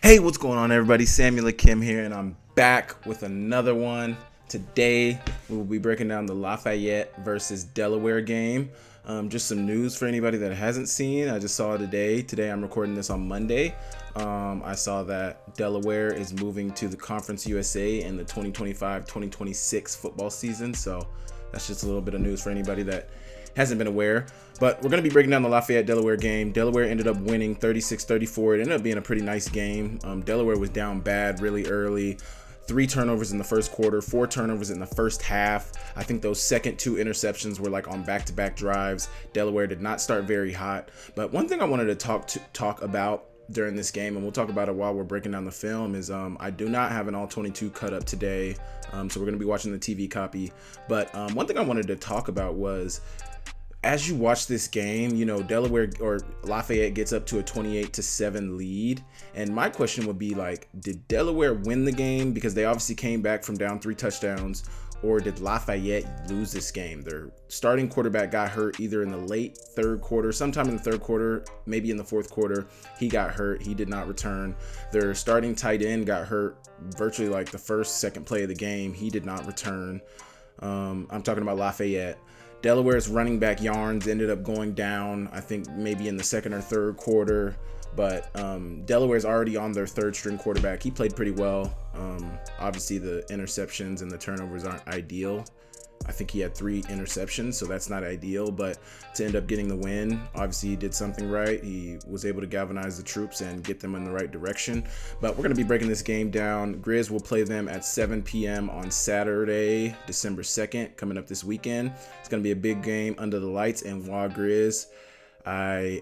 Hey, what's going on, everybody? Samuel Akem here, and I'm back with another one. Today, we will be breaking down the Lafayette versus Delaware game. Just some news for anybody that hasn't seen. I just saw it today. Today, I'm recording this on Monday. I saw that Delaware is moving to the Conference USA in the 2025-2026 football season. So that's just a little bit of news for anybody that hasn't been aware. But we're going to be breaking down the Lafayette-Delaware game. Delaware ended up winning 36-34. It ended up being a pretty nice game. Delaware was down bad really early. 3 turnovers in the first quarter, 4 turnovers in the first half. I think those second 2 interceptions were like on back-to-back drives. Delaware did not start very hot. But one thing I wanted to talk about during this game, and we'll talk about it while we're breaking down the film, is I do not have an all 22 cut up today. So we're going to be watching the TV copy. But one thing I wanted to talk about was, as you watch this game, you know, Delaware or Lafayette gets up to a 28-7 lead. And my question would be, like, did Delaware win the game because they obviously came back from down 3 touchdowns, or did Lafayette lose this game? Their starting quarterback got hurt either in the late third quarter, sometime in the third quarter, maybe in the fourth quarter. He got hurt. He did not return. Their starting tight end got hurt virtually like the second play of the game. He did not return. I'm talking about Lafayette. Delaware's running back Yarns ended up going down, I think maybe in the second or third quarter. But Delaware's already on their third string quarterback. He played pretty well. Obviously, the interceptions and the turnovers aren't ideal. I think he had 3 interceptions, so that's not ideal. But to end up getting the win, obviously he did something right. He was able to galvanize the troops and get them in the right direction. But we're going to be breaking this game down. Grizz will play them at 7 p.m. on Saturday, December 2nd, coming up this weekend. It's going to be a big game under the lights in Wa Grizz. I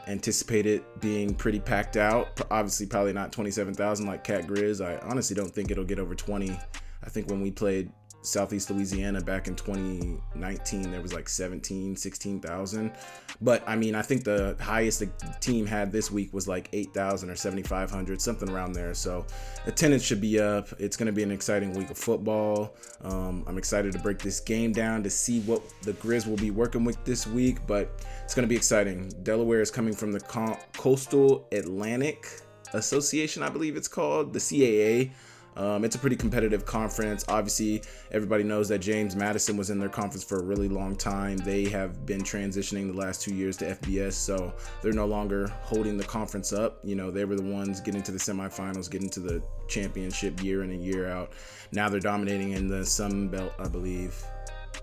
anticipate it being pretty packed out. Obviously, probably not 27,000 like Cat Grizz. I honestly don't think it'll get over 20. I think when we played Southeast Louisiana back in 2019, there was like 16,000. But I mean, I think the highest the team had this week was like 8,000 or 7,500, something around there. So attendance should be up. It's going to be an exciting week of football. I'm excited to break this game down to see what the Grizz will be working with this week, but it's going to be exciting. Delaware is coming from the Coastal Atlantic Association, I believe it's called, the CAA. It's a pretty competitive conference. Obviously, everybody knows that James Madison was in their conference for a really long time. They have been transitioning the last 2 years to FBS, so they're no longer holding the conference up. You know, they were the ones getting to the semifinals, getting to the championship year in and year out. Now they're dominating in the Sun Belt, I believe.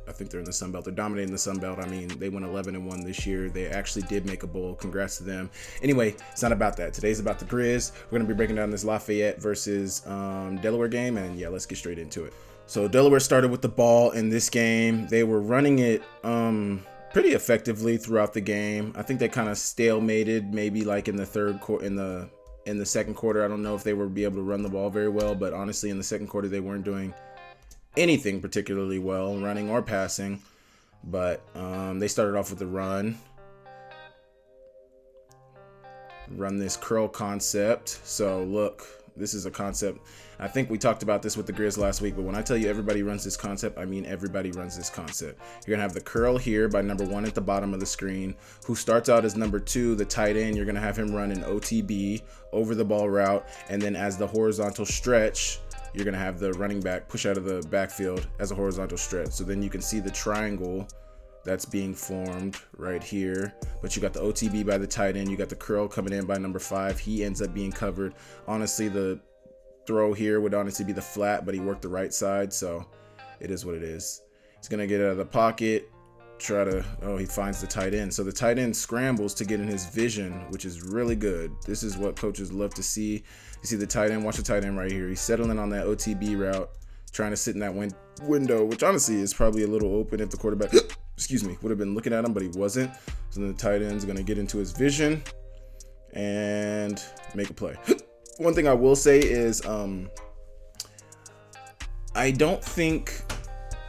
I think they're in the Sun Belt. They're dominating the Sun Belt. I mean, they went 11-1 this year. They actually did make a bowl. Congrats to them. Anyway, it's not about that. Today's about the Grizz. We're going to be breaking down this Lafayette versus Delaware game. And yeah, let's get straight into it. So Delaware started with the ball in this game. They were running it pretty effectively throughout the game. I think they kind of stalemated maybe like in the third quarter, in the second quarter. I don't know if they would be able to run the ball very well, but honestly, in the second quarter, they weren't doing anything particularly well, running or passing. But they started off with the run this curl concept. So look, this is a concept. I think we talked about this with the Grizz last week, but when I tell you everybody runs this concept, I mean everybody runs this concept. You're gonna have the curl here by number 1 at the bottom of the screen, who starts out as number 2, the tight end. You're gonna have him run an OTB over the ball route, and then as the horizontal stretch, you're going to have the running back push out of the backfield as a horizontal stretch. So then you can see the triangle that's being formed right here. But you got the OTB by the tight end. You got the curl coming in by number 5. He ends up being covered. Honestly, the throw here would honestly be the flat, but he worked the right side. So it is what it is. He's going to get out of the pocket. He finds the tight end. So the tight end scrambles to get in his vision, which is really good. This is what coaches love to see. You see the tight end, watch the tight end right here. He's settling on that OTB route, trying to sit in that window, which honestly is probably a little open if the quarterback, would have been looking at him, but he wasn't. So then the tight end's going to get into his vision and make a play. One thing I will say is I don't think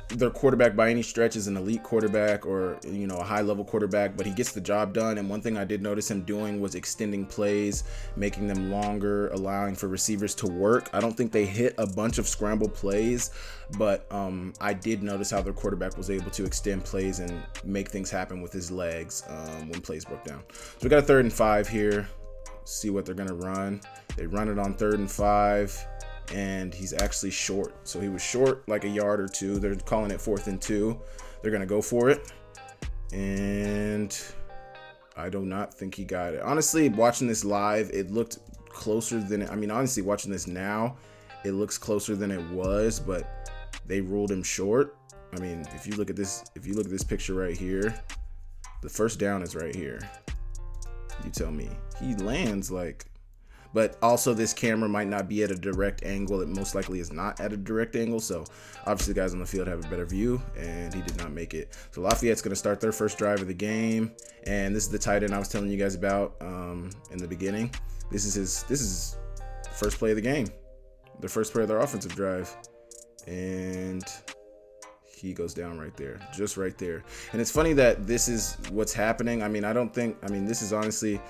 their quarterback by any stretch is an elite quarterback or, you know, a high level quarterback, but he gets the job done. And one thing I did notice him doing was extending plays, making them longer, allowing for receivers to work. I don't think they hit a bunch of scramble plays, but I did notice how their quarterback was able to extend plays and make things happen with his legs when plays broke down. So we got a 3rd and 5 here. see what they're gonna run. They run it on 3rd and 5, and he's actually short. So he was short like a yard or two. They're calling it 4th and 2. They're gonna go for it, and I do not think he got it. Honestly, watching this live, it looked closer than honestly, watching this now, it looks closer than it was, but they ruled him short. I mean, if you look at this picture right here, the first down is right here. You tell me. He lands like, but also this camera might not be at a direct angle. It most likely is not at a direct angle. So obviously the guys on the field have a better view, and he did not make it. So Lafayette's going to start their first drive of the game. And this is the tight end I was telling you guys about in the beginning. This is first play of the game. The first play of their offensive drive. And he goes down right there, just right there. And it's funny that this is what's happening. This is honestly,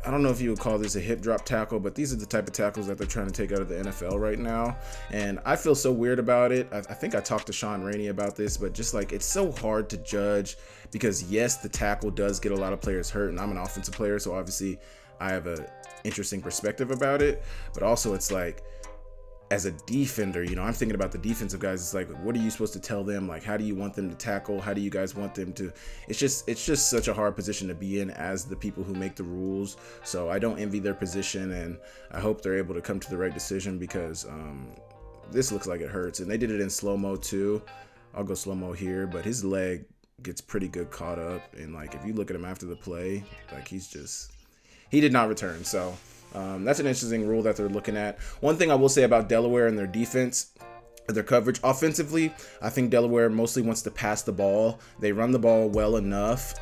I don't know if you would call this a hip drop tackle, but these are the type of tackles that they're trying to take out of the NFL right now. And I feel so weird about it. I think I talked to Sean Rainey about this, but just like, it's so hard to judge because yes, the tackle does get a lot of players hurt, and I'm an offensive player, so obviously I have a interesting perspective about it. But also it's like, as a defender, I'm thinking about the defensive guys. It's like, what are you supposed to tell them? Like, how do you want them to tackle? How do you guys want them to? It's just such a hard position to be in as the people who make the rules. So I don't envy their position, and I hope they're able to come to the right decision because this looks like it hurts. And they did it in slow-mo too. I'll go slow-mo here, but his leg gets pretty good caught up. And like, if you look at him after the play, like he did not return. So that's an interesting rule that they're looking at. One thing I will say about Delaware and their defense, their coverage offensively, I think Delaware mostly wants to pass the ball. They run the ball well enough.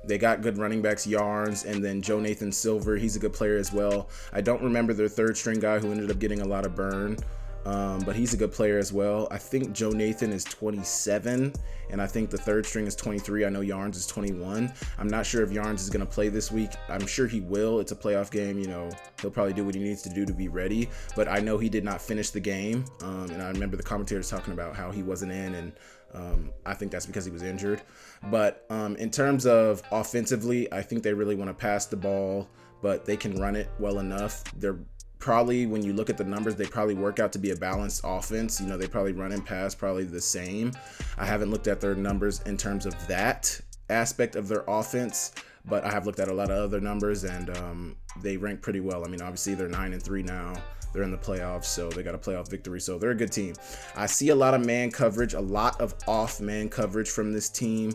They got good running backs, Yarns, and then Joe Nathan Silver. He's a good player as well. I don't remember their 3rd string guy who ended up getting a lot of burn. But he's a good player as well. I think Joe Nathan is 27, and I think the 3rd string is 23. I know Yarns is 21. I'm not sure if Yarns is going to play this week. I'm sure he will. It's a playoff game. He'll probably do what he needs to do to be ready. But I know he did not finish the game, and I remember the commentators talking about how he wasn't in, and I think that's because he was injured. But in terms of offensively, I think they really want to pass the ball, but they can run it well enough. They're probably, when you look at the numbers, they probably work out to be a balanced offense. They probably run and pass probably the same. I haven't looked at their numbers in terms of that aspect of their offense, but I have looked at a lot of other numbers, and they rank pretty well. Obviously they're 9-3 now. They're in the playoffs, so they got a playoff victory. So they're a good team. I see a lot of man coverage, a lot of off man coverage from this team.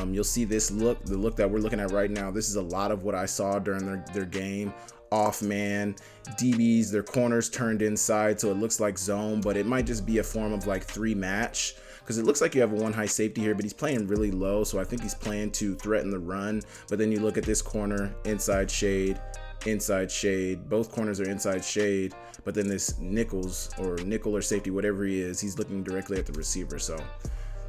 You'll see the look that we're looking at right now. This is a lot of what I saw during their game. Off man, DBs, their corners turned inside, so it looks like zone, but it might just be a form of like 3 match, because it looks like you have a 1 high safety here, but he's playing really low, so I think he's playing to threaten the run. But then you look at this corner, inside shade, both corners are inside shade, but then this nickel or safety, whatever he is, he's looking directly at the receiver. So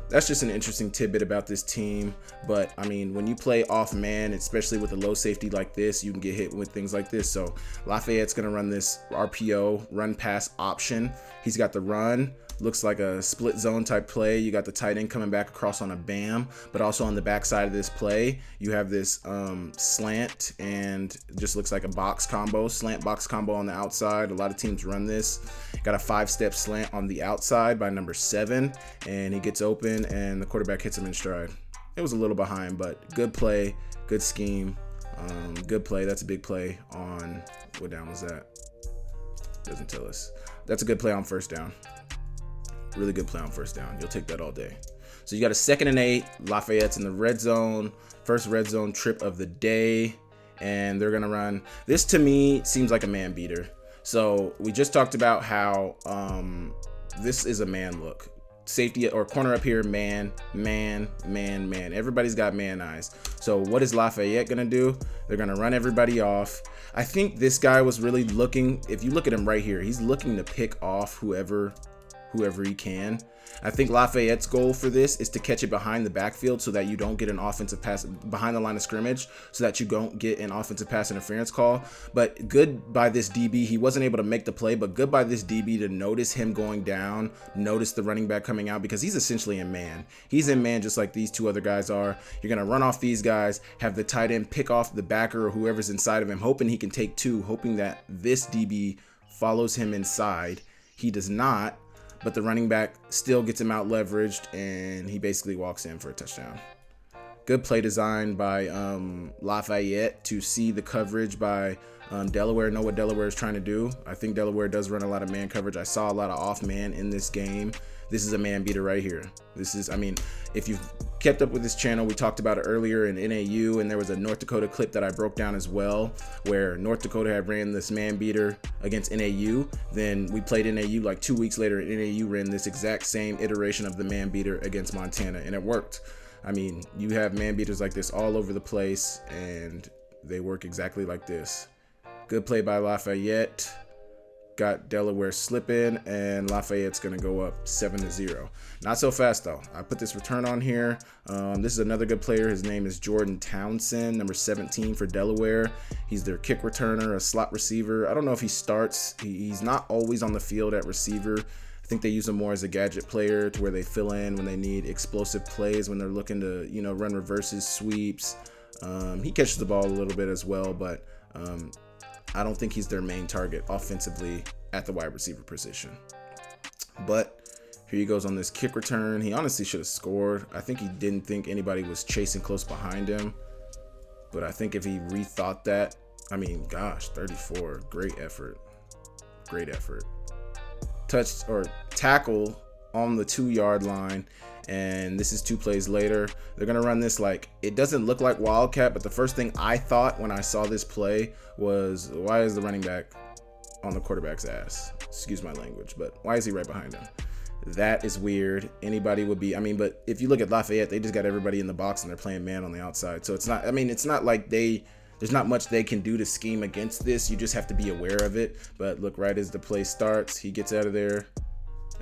that's just an interesting tidbit about this team. But when you play off man, especially with a low safety like this, you can get hit with things like this. So Lafayette's going to run this RPO, run pass option. He's got the run. Looks like a split zone type play. You got the tight end coming back across on a bam, but also on the backside of this play, you have this slant, and just looks like a slant box combo on the outside. A lot of teams run this. Got a 5-step slant on the outside by number 7, and he gets open, and the quarterback hits him in stride. It was a little behind, but good play, good scheme, good play. That's a big play on, what down was that? Doesn't tell us. That's a good play on first down. Really good play on first down. You'll take that all day. So you got a 2nd and 8. Lafayette's in the red zone. First red zone trip of the day. And they're going to run. This to me seems like a man beater. So we just talked about how this is a man look. Safety or corner up here, man. Everybody's got man eyes. So what is Lafayette going to do? They're going to run everybody off. I think this guy was really looking, if you look at him right here, he's looking to pick off whoever whoever he can. I think Lafayette's goal for this is to catch it behind the backfield so that you don't get an offensive pass behind the line of scrimmage, so that you don't get an offensive pass interference call. But good by this DB. He wasn't able to make the play, but good by this DB to notice him going down, notice the running back coming out, because he's essentially in man. He's in man just like these two other guys are. You're going to run off these guys, have the tight end pick off the backer or whoever's inside of him, hoping he can take two, hoping that this DB follows him inside. He does not. But the running back still gets him out leveraged, and he basically walks in for a touchdown. Good play design by Lafayette to see the coverage by Delaware, know what Delaware is trying to do. I think Delaware does run a lot of man coverage. I saw a lot of off man in this game. This is a man beater right here. This is, I mean, if you've kept up with this channel, we talked about it earlier in NAU, and there was a North Dakota clip that I broke down as well, where North Dakota had ran this man beater against NAU. Then we played NAU like 2 weeks later, and NAU ran this exact same iteration of the man beater against Montana, and it worked. I mean, you have man beaters like this all over the place, and they work exactly like this. Good play by Lafayette. Got Delaware slipping, and Lafayette's going to go up 7-0. Not so fast, though. I put this return on here. This is another good player. His name is Jordan Townsend, number 17 for Delaware. He's their kick returner, a slot receiver. I don't know if he starts. He's not always on the field at receiver. I think they use him more as a gadget player to where they fill in when they need explosive plays, when they're looking to, you know, run reverses, sweeps. He catches the ball a little bit as well, but I don't think he's their main target offensively at the wide receiver position. But here he goes on this kick return. He honestly should have scored. I think he didn't think anybody was chasing close behind him. But I think if he rethought that, I mean, gosh, 34, great effort. Great effort. Touch or tackle on the 2-yard line. And this is 2 plays later. They're going to run this like, it doesn't look like Wildcat, but the first thing I thought when I saw this play was, why is the running back on the quarterback's ass? Excuse my language, but why is he right behind him? That is weird. Anybody would be, I mean, but if you look at Lafayette, they just got everybody in the box and they're playing man on the outside. So it's not, I mean, it's not like there's not much they can do to scheme against this. You just have to be aware of it. But look, right as the play starts, he gets out of there.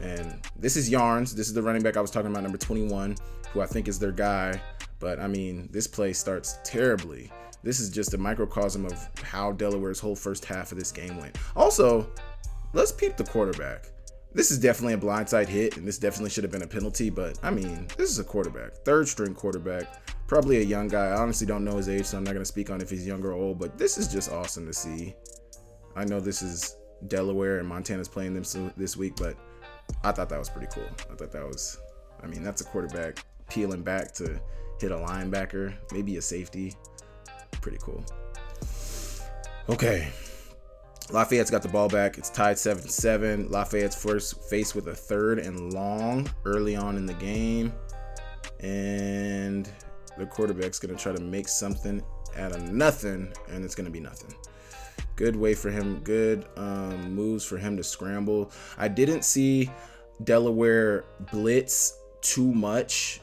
And this is Yarns. This is the running back I was talking about, number 21, who I think is their guy. But, I mean, this play starts terribly. This is just a microcosm of how Delaware's whole first half of this game went. Also, let's peep the quarterback. This is definitely a blindside hit, and this definitely should have been a penalty. But, I mean, this is a quarterback, third-string quarterback, probably a young guy. I honestly don't know his age, so I'm not going to speak on if he's young or old. But this is just awesome to see. I know this is Delaware, and Montana's playing them this week, but I thought that was pretty cool. I thought that was, I mean, that's a quarterback peeling back to hit a linebacker, maybe a safety. Pretty cool. Okay. Lafayette's got the ball back. It's tied 7-7. Lafayette's first faced with a 3rd and long early on in the game. And the quarterback's going to try to make something out of nothing, and it's going to be nothing. Good way for him, good moves for him to scramble. I didn't see Delaware blitz too much,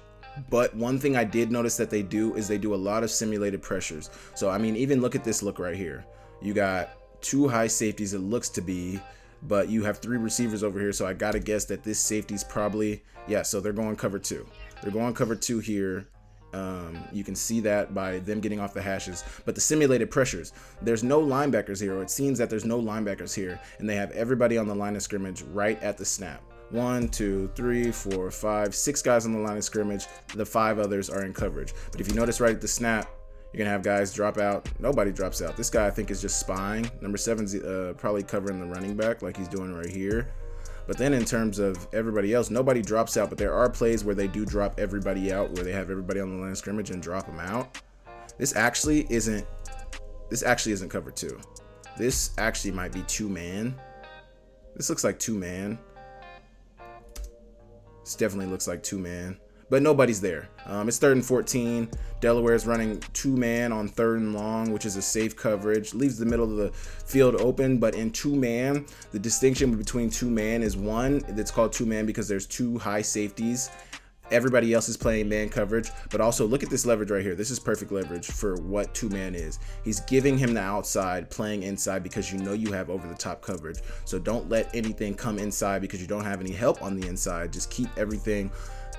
but one thing I did notice that they do is they do a lot of simulated pressures. So, I mean, even look at this look right here. You got 2 high safeties, it looks to be, but you have 3 receivers over here. So I got to guess that this safety's probably, yeah, so they're going cover 2. They're going cover 2 here. You can see that by them getting off the hashes. But the simulated pressures, there's no linebackers here, or it seems that there's no linebackers here, and they have everybody on the line of scrimmage right at the snap. 1, 2, 3, 4, 5, 6 guys on the line of scrimmage. The 5 others are in coverage. But if you notice right at the snap, you're going to have guys drop out. Nobody drops out. This guy, I think, is just spying. Number 7's probably covering the running back like he's doing right here. But then in terms of everybody else, nobody drops out. But there are plays where they do drop everybody out, where they have everybody on the line of scrimmage and drop them out. This actually isn't cover 2. This actually might be 2-man. This looks like 2-man. This definitely looks like 2-man. But nobody's there. It's 3rd and 14. Delaware's running 2-man on 3rd and long, which is a safe coverage. Leaves the middle of the field open, but in 2-man, the distinction between 2-man is, one, it's called 2-man because there's 2 high safeties Everybody else is playing man coverage, but also look at this leverage right here. This is perfect leverage for what two-man is. He's giving him the outside, playing inside because you know you have over-the-top coverage. So don't let anything come inside because you don't have any help on the inside. Just keep everything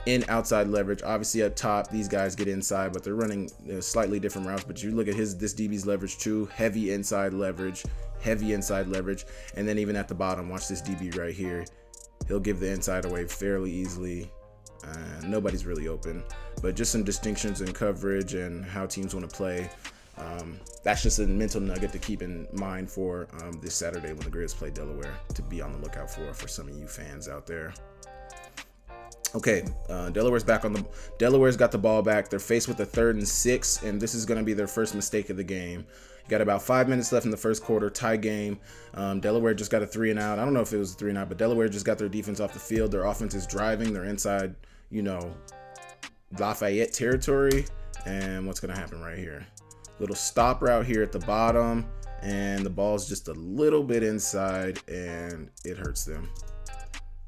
in outside leverage. Obviously up top, these guys get inside, but they're running slightly different routes. But you look at this DB's leverage too, heavy inside leverage, and then even at the bottom, watch this DB right here. He'll give the inside away fairly easily. Nobody's really open, but just some distinctions in coverage and how teams want to play. That's just a mental nugget to keep in mind for this Saturday when the Grizz play Delaware, to be on the lookout for some of you fans out there. Okay, Delaware's got the ball back. They're faced with a 3rd and 6, and this is going to be their first mistake of the game. You got about 5 minutes left in the first quarter, tie game. Delaware just got a 3 and out. I don't know if it was a 3 and out, but Delaware just got their defense off the field. Their offense is driving. They're inside, Lafayette territory. And what's going to happen right here? Little stop route here at the bottom, and the ball's just a little bit inside, and it hurts them.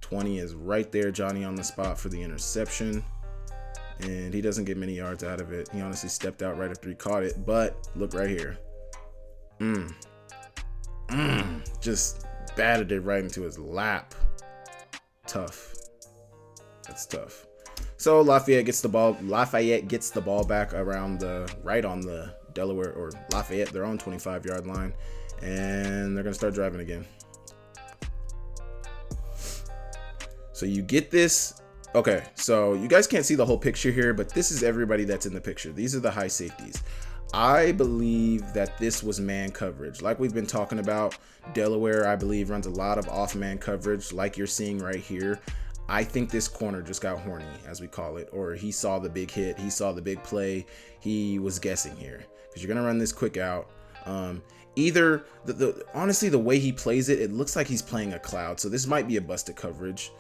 20 is right there, Johnny on the spot for the interception, and he doesn't get many yards out of it. He honestly stepped out right after he caught it, but look right here. Just batted it right into his lap. Tough. That's tough. So Lafayette gets the ball back around right on the Delaware or Lafayette, their own 25-yard line, and they're gonna start driving again. So you get this. Okay, so you guys can't see the whole picture here, but this is everybody that's in the picture. These are the high safeties. I believe that this was man coverage. Like we've been talking about, Delaware, I believe, runs a lot of off-man coverage like you're seeing right here. I think this corner just got horny, as we call it, or he saw the big hit, he saw the big play, he was guessing here. Because you're going to run this quick out. Honestly, the way he plays it, it looks like he's playing a cloud. So this might be a busted coverage.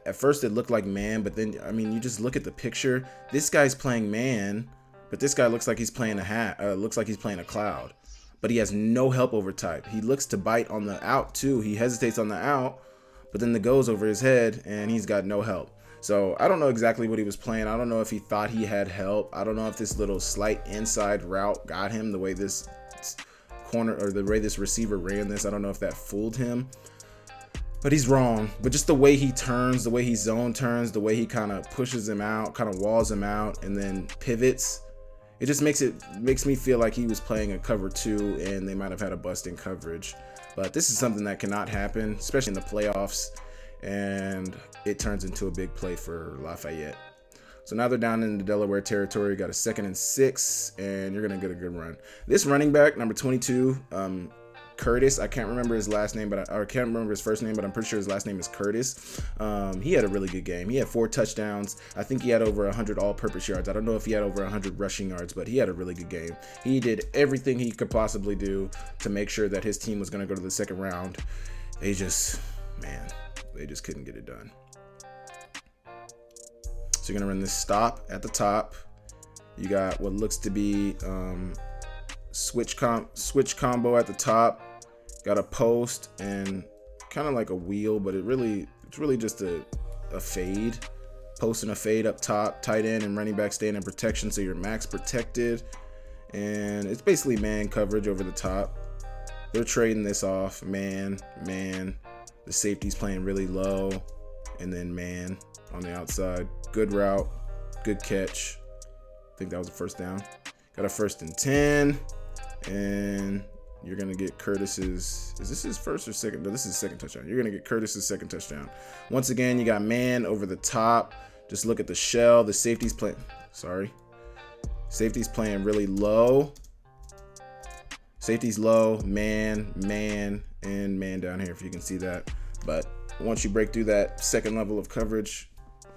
At first it looked like man, but then, you just look at the picture. This guy's playing man, but this guy looks like he's playing looks like he's playing a cloud. But he has no help over type. He looks to bite on the out too. He hesitates on the out, but then the goes over his head, and he's got no help. So I don't know exactly what he was playing. I don't know if he thought he had help. I don't know if this little slight inside route got him the way this corner or the way this receiver ran this. I don't know if that fooled him. But he's wrong. But just the way he turns, the way he zone turns, the way he kind of pushes him out, kind of walls him out, and then pivots, it just makes me feel like he was playing a cover 2 and they might have had a bust in coverage. But this is something that cannot happen, especially in the playoffs, and it turns into a big play for Lafayette. So now they're down in the Delaware territory, got a 2nd and 6, and you're going to get a good run. This running back, number 22, Curtis, I can't remember his last name, I can't remember his first name, but I'm pretty sure his last name is Curtis. He had a really good game. He had 4 touchdowns. I think he had over 100 all-purpose yards. I don't know if he had over 100 rushing yards, but he had a really good game. He did everything he could possibly do to make sure that his team was going to go to the second round. They just couldn't get it done. So you're going to run this stop at the top. You got what looks to be switch combo at the top. Got a post and kind of like a wheel, but it's really just a fade. Post and a fade up top. Tight end and running back staying in protection, so you're max protected. And it's basically man coverage over the top. They're trading this off. Man. The safety's playing really low. And then man on the outside. Good route. Good catch. I think that was a first down. Got a 1st and 10. And you're going to get Curtis's, is this his first or second? No, this is his second touchdown. You're going to get Curtis's second touchdown. Once again, you got man over the top. Just look at the shell. The safety's playing really low. Safety's low, man, and man down here, if you can see that. But once you break through that second level of coverage,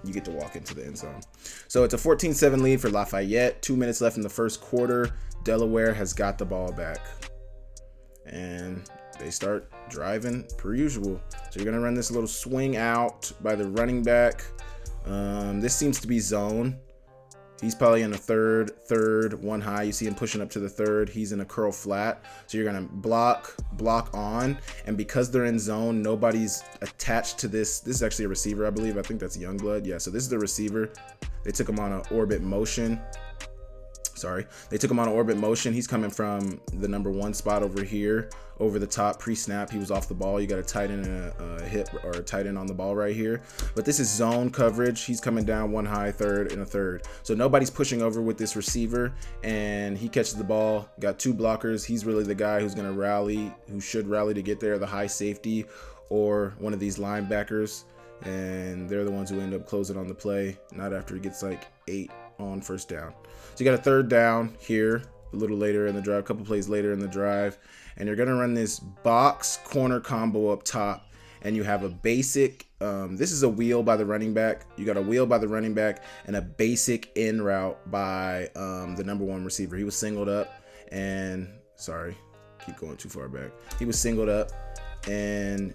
you get to walk into the end zone. So it's a 14-7 lead for Lafayette. 2 minutes left in the first quarter. Delaware has got the ball back. And they start driving per usual. So you're going to run this little swing out by the running back. This seems to be zone. He's probably in the third, one high. You see him pushing up to the third. He's in a curl flat. So you're going to block on. And because they're in zone, nobody's attached to this. This is actually a receiver, I believe. I think that's Youngblood. Yeah, so this is the receiver. They took him on an orbit motion. They took him on an orbit motion. He's coming from the number 1 spot over here, over the top pre-snap. He was off the ball. You got a tight end and a hip, or a tight end on the ball right here. But this is zone coverage. He's coming down 1 high, third, and a third. So nobody's pushing over with this receiver, and he catches the ball. Got 2 blockers. He's really the guy who's going to rally, who should rally to get there, the high safety or one of these linebackers. And they're the ones who end up closing on the play, not after he gets like 8 on first down. So you got a third down here a little later in the drive, a couple plays later in the drive, and you're going to run this box corner combo up top, and you have a basic, this is a wheel by the running back. You got a wheel by the running back and a basic in route by the number 1 receiver. He was singled up, and keep going too far back. He was singled up, and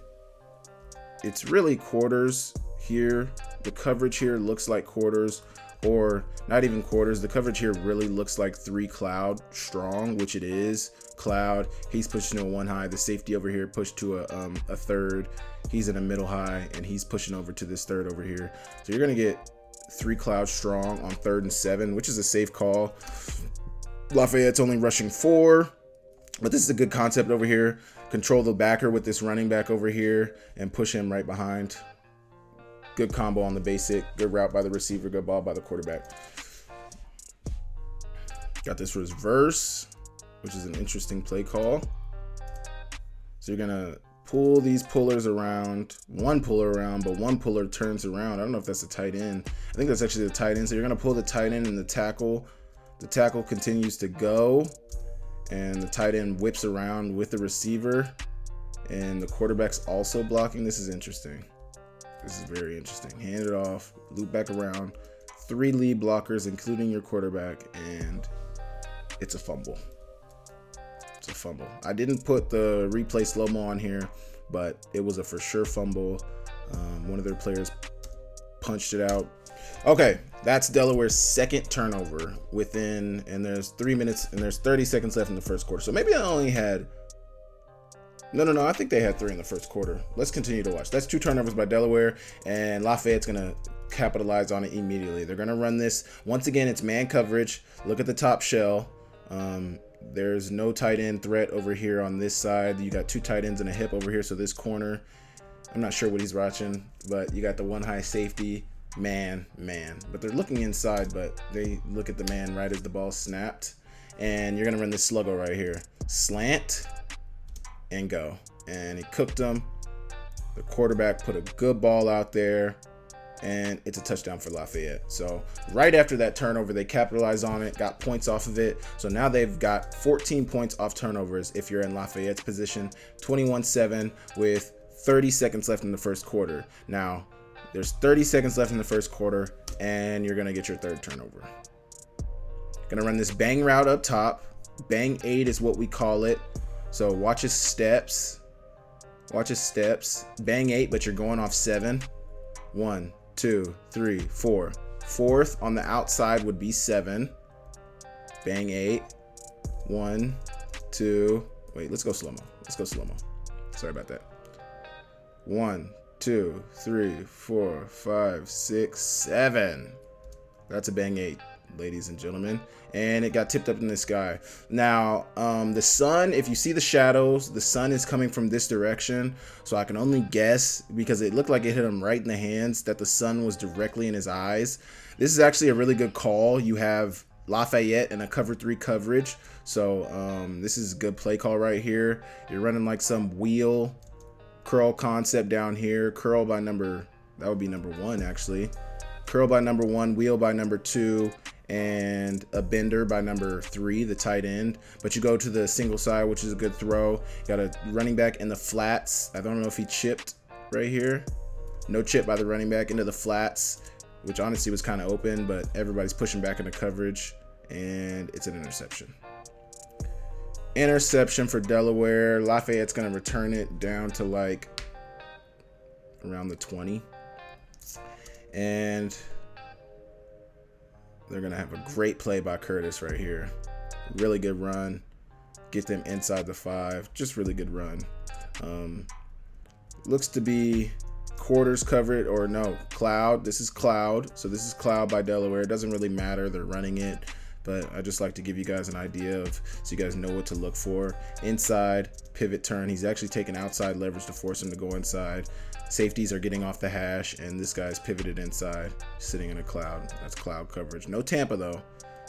it's really quarters here. The coverage here looks like quarters, or not even quarters. The coverage here really looks like 3 cloud strong, which it is. Cloud, he's pushing to a 1 high. The safety over here pushed to a third. He's in a middle high, and he's pushing over to this third over here. So you're gonna get 3 cloud strong on 3rd and 7, which is a safe call. Lafayette's only rushing 4, but this is a good concept over here. Control the backer with this running back over here and push him right behind. Good combo on the basic. Good route by the receiver. Good ball by the quarterback. Got this reverse, which is an interesting play call. So you're going to pull these pullers around. 1 puller around, but 1 puller turns around. I don't know if that's a tight end. I think that's actually the tight end. So you're going to pull the tight end and the tackle. The tackle continues to go, and the tight end whips around with the receiver, and the quarterback's also blocking. This is interesting. This is very interesting. Hand it off, loop back around. 3 lead blockers, including your quarterback, and it's a fumble. It's a fumble. I didn't put the replay slow-mo on here, but it was a for sure fumble. One of their players punched it out. Okay, that's Delaware's 2nd turnover within, and there's 3 minutes and there's 30 seconds left in the first quarter. So maybe I only had, no, I think they had 3 in the first quarter. Let's continue to watch. That's 2 turnovers by Delaware, and Lafayette's going to capitalize on it immediately. They're going to run this. Once again, it's man coverage. Look at the top shell. There's no tight end threat over here on this side. You got 2 tight ends and a hip over here. So this corner, I'm not sure what he's watching, but you got the 1 high safety, man. But they're looking inside, but they look at the man right as the ball snapped. And you're going to run this sluggo right here. Slant and go. And he cooked them. The quarterback put a good ball out there, and it's a touchdown for Lafayette. So right after that turnover, they capitalized on it, got points off of it. So now they've got 14 points off turnovers if you're in Lafayette's position, 21-7 with 30 seconds left in the first quarter. Now, there's 30 seconds left in the first quarter, and you're going to get your 3rd turnover. Going to run this bang route up top. Bang 8 is what we call it. So watch his steps. Watch his steps. Bang 8, but you're going off 7. 1, 2, 3, 4. 4th on the outside would be 7. Bang 8. 1, 2. Wait, let's go slow-mo. Sorry about that. 1, 2, 3, 4, 5, 6, 7. That's a bang 8, ladies and gentlemen. And it got tipped up in the sky. Now, the sun, if you see the shadows, the sun is coming from this direction. So I can only guess, because it looked like it hit him right in the hands, that the sun was directly in his eyes. This is actually a really good call. You have Lafayette in a cover 3 coverage. So this is a good play call right here. You're running like some wheel curl concept down here. Curl by number, that would be number 1 actually. Curl by number 1, wheel by number 2, and a bender by number 3, the tight end. But you go to the single side, which is a good throw. You got a running back in the flats. I don't know if he chipped right here. No chip by the running back into the flats, which honestly was kind of open, but everybody's pushing back into coverage, and it's an interception. Interception for Delaware. Lafayette's going to return it down to like around the 20. And They're going to have a great play by Curtis right here. Really good run. Get them inside the 5. Just really good run. Looks to be quarters covered, or no, cloud. This is cloud. So this is cloud by Delaware. It doesn't really matter. They're running it. But I just like to give you guys an idea of, so you guys know what to look for. Inside, pivot turn. He's actually taking outside leverage to force him to go inside. Safeties are getting off the hash, and this guy's pivoted inside, sitting in a cloud. That's cloud coverage. No Tampa, though.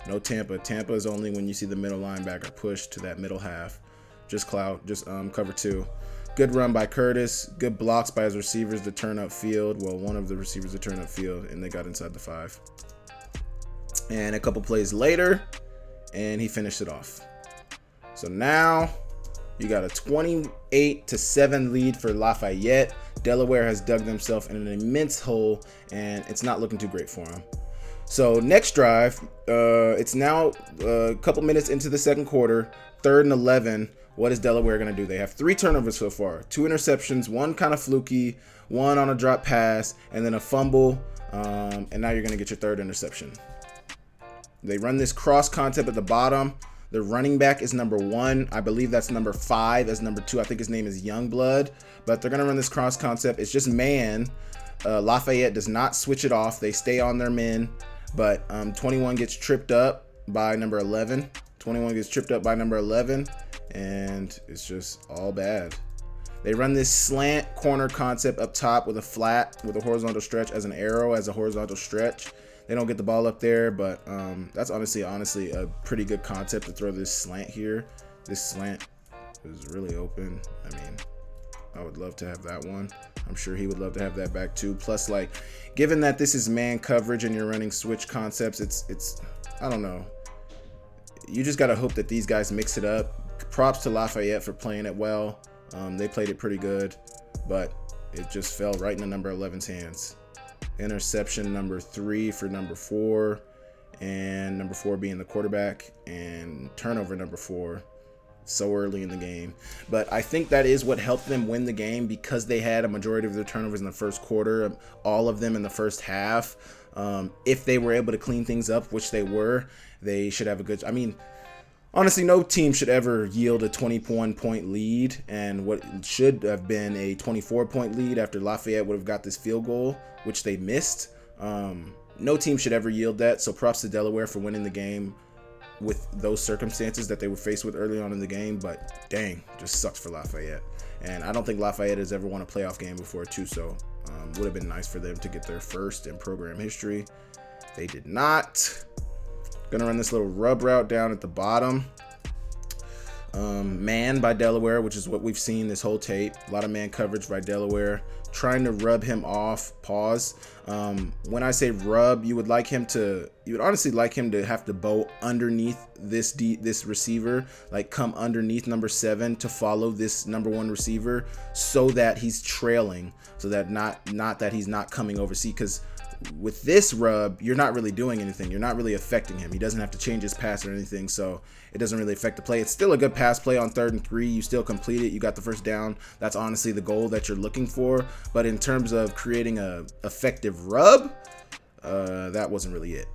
No Tampa. Tampa is only when you see the middle linebacker push to that middle half. Just cloud, just cover 2. Good run by Curtis. Good blocks by his receivers to turn up field. Well, one of the receivers to turn up field, and they got inside the 5. And a couple plays later, and he finished it off. So now you got a 28-7 lead for Lafayette. Delaware has dug themselves in an immense hole, and it's not looking too great for them. So next drive, it's now a couple minutes into the second quarter, 3rd and 11. What is Delaware going to do? They have 3 turnovers so far, 2 interceptions, 1 kind of fluky, 1 on a drop pass, and then a fumble, and now you're going to get your 3rd interception. They run this cross concept at the bottom. The running back is number 1. I believe that's number 5 as number 2. I think his name is Youngblood. But they're going to run this cross concept. It's just man. Lafayette does not switch it off. They stay on their men. But 21 gets tripped up by number 11. 21 gets tripped up by number 11. And it's just all bad. They run this slant corner concept up top with a flat, with a horizontal stretch as an arrow, as a horizontal stretch. They don't get the ball up there, but that's honestly a pretty good concept to throw this slant here. This slant is really open. I mean, I would love to have that one. I'm sure he would love to have that back too. Plus, like, given that this is man coverage and you're running switch concepts, it's I don't know. You just got to hope that these guys mix it up. Props to Lafayette for playing it well. They played it pretty good, but it just fell right into number 11's hands. Interception number 3 for number 4, and number 4 being the quarterback, and turnover number 4 so early in the game. But I think that is what helped them win the game, because they had a majority of their turnovers in the first quarter, all of them in the first half. If they were able to clean things up, which they were, they should have a good, I mean, honestly, no team should ever yield a 21-point lead, and what should have been a 24-point lead after Lafayette would have got this field goal, which they missed. No team should ever yield that, so props to Delaware for winning the game with those circumstances that they were faced with early on in the game, but dang, just sucks for Lafayette. And I don't think Lafayette has ever won a playoff game before too, so would have been nice for them to get their first in program history. They did not. Gonna run this little rub route down at the bottom. Man by Delaware, which is what we've seen this whole tape. A lot of man coverage by Delaware. Trying to rub him off. Pause. When I say rub, you would honestly like him to have to bow underneath this receiver, like come underneath number 7 to follow this number 1 receiver, so that he's trailing, so that not that he's not coming over. See, because with this rub, you're not really doing anything. You're not really affecting him. He doesn't have to change his pass or anything, so it doesn't really affect the play. It's still a good pass play on 3rd and 3. You still complete it. You got the first down. That's honestly the goal that you're looking for. But in terms of creating a effective rub, that wasn't really it.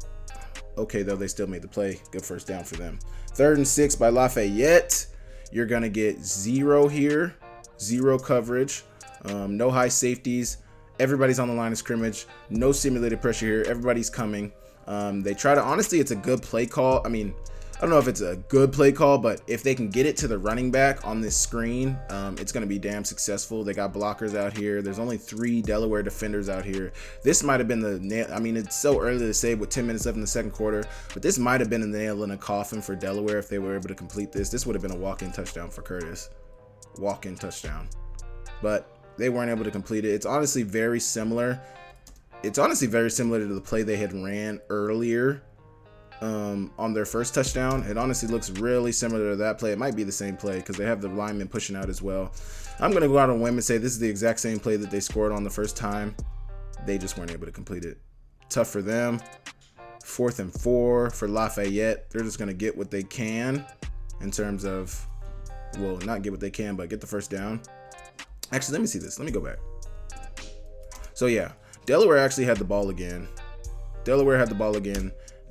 Okay, though, they still made the play. Good first down for them. 3rd and 6 by Lafayette. You're going to get 0 here. 0 coverage. No high safeties. Everybody's on the line of scrimmage. No simulated pressure here. Everybody's coming. They try to, honestly, it's a good play call. I mean, I don't know if it's a good play call, but if they can get it to the running back on this screen, it's going to be damn successful. They got blockers out here. There's only 3 Delaware defenders out here. This might have been the nail. I mean, it's so early to say with 10 minutes left in the second quarter, but this might have been a nail in a coffin for Delaware if they were able to complete this. This would have been a walk-in touchdown for Curtis. Walk-in touchdown. But they weren't able to complete it. It's honestly very similar. It's honestly very similar to the play they had ran earlier on their first touchdown. It honestly looks really similar to that play. It might be the same play because they have the linemen pushing out as well. I'm going to go out on a whim and say this is the exact same play that they scored on the first time. They just weren't able to complete it. Tough for them. 4th and 4 for Lafayette. They're just going to get what they can in terms of, well, not get what they can, but get the first down. Actually, let me see this. Let me go back. So, yeah, Delaware actually had the ball again.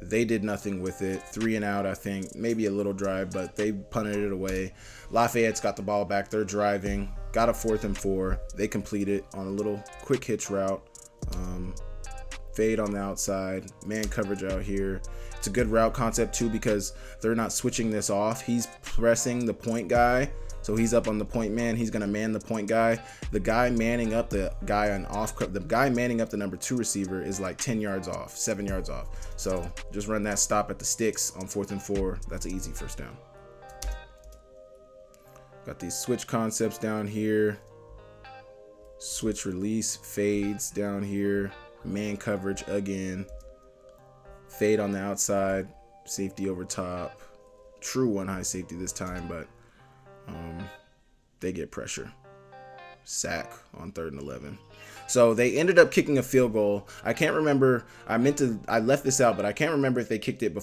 They did nothing with it. 3 and out, I think. Maybe a little drive, but they punted it away. Lafayette's got the ball back. They're driving. Got a 4th and 4. They complete it on a little quick hitch route. Fade on the outside. Man coverage out here. It's a good route concept, too, because they're not switching this off. He's pressing the point guy. So he's up on the point man. He's going to man the point guy. The guy manning up the guy on off. The guy manning up the number 2 receiver is like 10 yards off, 7 yards off. So just run that stop at the sticks on 4th and 4. That's an easy first down. Got these switch concepts down here. Switch release fades down here. Man coverage again. Fade on the outside. Safety over top. True one high safety this time, but they get pressure. Sack on 3rd and 11. So they ended up kicking a field goal. I can't remember. I left this out, but I can't remember if they kicked it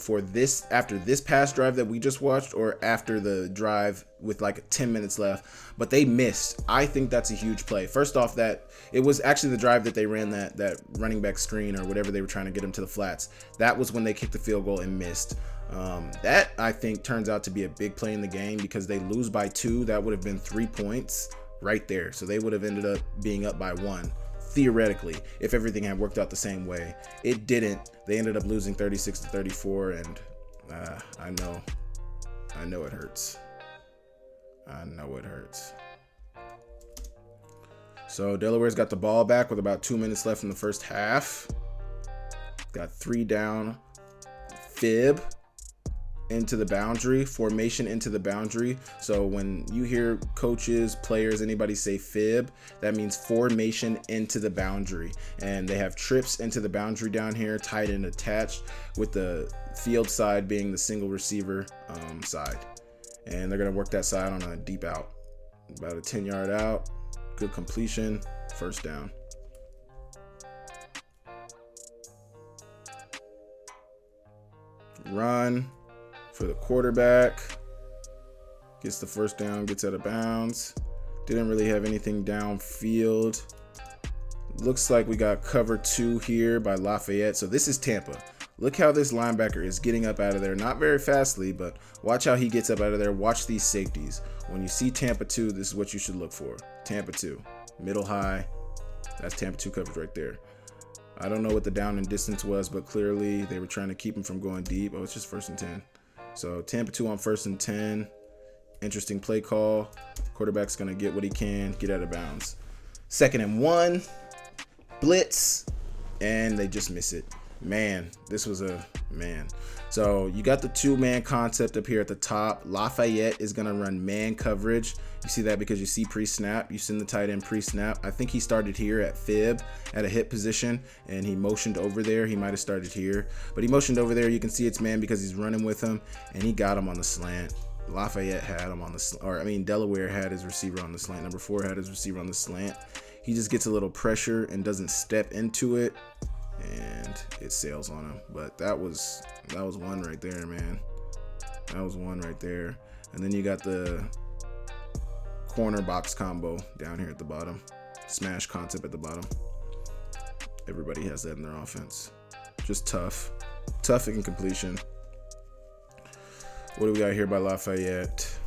after this pass drive that we just watched, or after the drive with like 10 minutes left. But they missed. I think that's a huge play. First off, that it was actually the drive that they ran that running back screen or whatever they were trying to get him to the flats. That was when they kicked the field goal and missed. That I think turns out to be a big play in the game, because they lose by 2. That would have been 3 points right there. So they would have ended up being up by 1. Theoretically, if everything had worked out the same way. It didn't. They ended up losing 36-34, and I know it hurts. I know it hurts. So Delaware's got the ball back with about 2 minutes left in the first half. Got 3 down. Fib into the boundary, formation into the boundary. So when you hear coaches, players, anybody say fib, that means formation into the boundary. And they have trips into the boundary down here, tight and attached, with the field side being the single receiver side. And they're going to work that side on a deep out. About a 10-yard out. Good completion. First down. Run for the quarterback. Gets the first down, gets out of bounds. Didn't really have anything downfield. Looks like we got cover 2 here by Lafayette. So this is Tampa. Look how this linebacker is getting up out of there. Not very fastly, but watch how he gets up out of there. Watch these safeties. When you see Tampa 2, this is what you should look for. Tampa 2. Middle high. That's Tampa 2 coverage right there. I don't know what the down and distance was, but clearly they were trying to keep him from going deep. Oh, it's just 1st and 10. So Tampa 2 on 1st and 10. Interesting play call. Quarterback's going to get what he can, get out of bounds. 2nd and 1. Blitz. And they just miss it. Man, this was So you got the 2-man concept up here at the top. Lafayette is going to run man coverage. You see that because you see pre-snap. You send the tight end pre-snap. I think he started here at fib at a hit position, and he motioned over there. He might have started here, but he motioned over there. You can see it's man because he's running with him, and he got him on the slant. Lafayette had him on the Delaware had his receiver on the slant. Number 4 had his receiver on the slant. He just gets a little pressure and doesn't step into it, and it sails on him. But that was one right there, man. That was one right there. And then you got the corner box combo down here at the bottom. Smash concept at the bottom. Everybody has that in their offense. Just tough in completion. What do we got here by Lafayette?